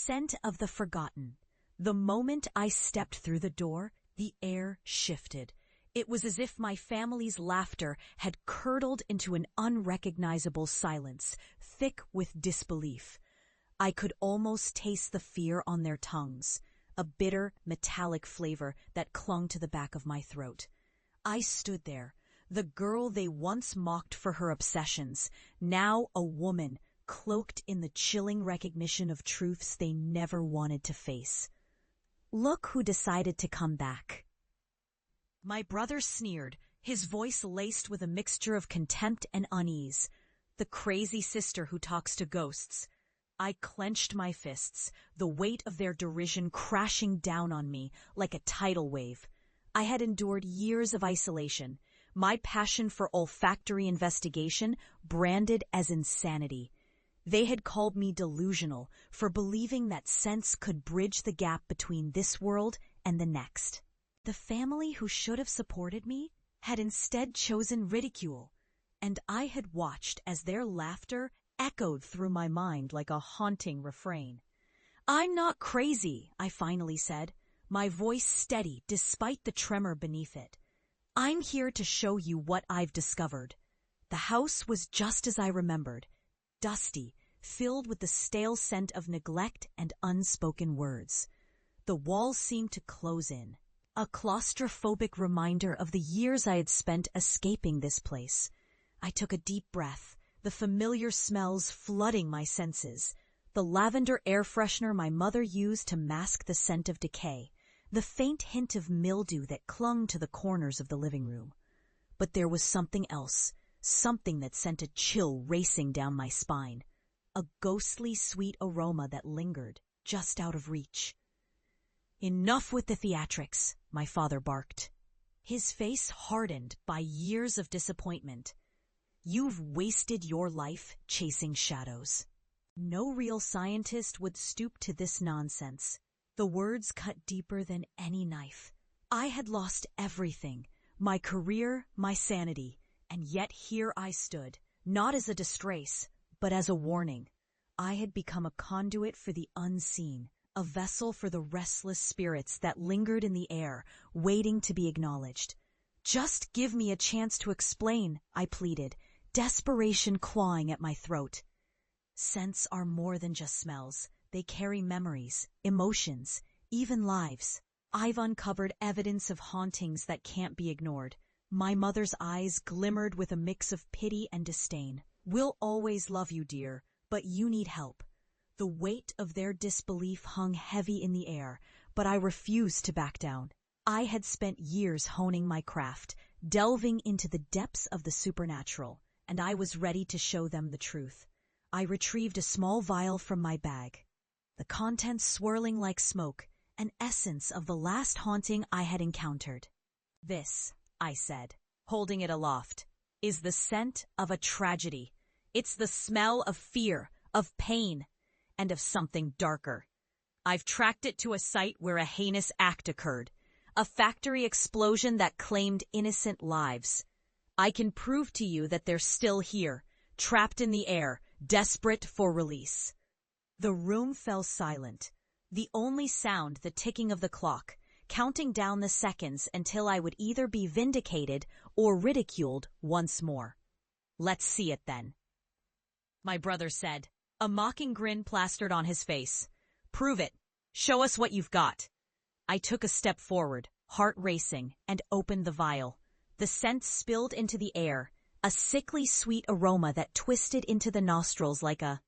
Scent of the forgotten. The moment I stepped through the door, the air shifted. It was as if my family's laughter had curdled into an unrecognizable silence, thick with disbelief. I could almost taste the fear on their tongues, a bitter, metallic flavor that clung to the back of my throat. I stood there, the girl they once mocked for her obsessions, now a woman, cloaked in the chilling recognition of truths they never wanted to face. Look who decided to come back. My brother sneered, his voice laced with a mixture of contempt and unease. The crazy sister who talks to ghosts. I clenched my fists, the weight of their derision crashing down on me like a tidal wave. I had endured years of isolation, my passion for olfactory investigation branded as insanity. They had called me delusional for believing that sense could bridge the gap between this world and the next. The family who should have supported me had instead chosen ridicule, and I had watched as their laughter echoed through my mind like a haunting refrain. "I'm not crazy," I finally said, my voice steady despite the tremor beneath it. "I'm here to show you what I've discovered." The house was just as I remembered, dusty, filled with the stale scent of neglect and unspoken words. The walls seemed to close in, a claustrophobic reminder of the years I had spent escaping this place. I took a deep breath, the familiar smells flooding my senses. The lavender air freshener my mother used to mask the scent of decay, the faint hint of mildew that clung to the corners of the living room. But there was something else, something that sent a chill racing down my spine, a ghostly sweet aroma that lingered, just out of reach. "Enough with the theatrics," my father barked. His face hardened by years of disappointment. "You've wasted your life chasing shadows." No real scientist would stoop to this nonsense. The words cut deeper than any knife. I had lost everything, my career, my sanity, and yet here I stood, not as a disgrace, but as a warning. I had become a conduit for the unseen, a vessel for the restless spirits that lingered in the air, waiting to be acknowledged. "Just give me a chance to explain," I pleaded, desperation clawing at my throat. Scents are more than just smells. They carry memories, emotions, even lives. I've uncovered evidence of hauntings that can't be ignored. My mother's eyes glimmered with a mix of pity and disdain. "We'll always love you, dear, but you need help." The weight of their disbelief hung heavy in the air, but I refused to back down. I had spent years honing my craft, delving into the depths of the supernatural, and I was ready to show them the truth. I retrieved a small vial from my bag, the contents swirling like smoke, an essence of the last haunting I had encountered. "This," I said, holding it aloft, "is the scent of a tragedy. It's the smell of fear, of pain, and of something darker. I've tracked it to a site where a heinous act occurred, a factory explosion that claimed innocent lives. I can prove to you that they're still here, trapped in the air, desperate for release." The room fell silent, the only sound the ticking of the clock, counting down the seconds until I would either be vindicated or ridiculed once more. "Let's see it then," my brother said, a mocking grin plastered on his face. "Prove it. Show us what you've got." I took a step forward, heart racing, and opened the vial. The scent spilled into the air, a sickly sweet aroma that twisted into the nostrils like a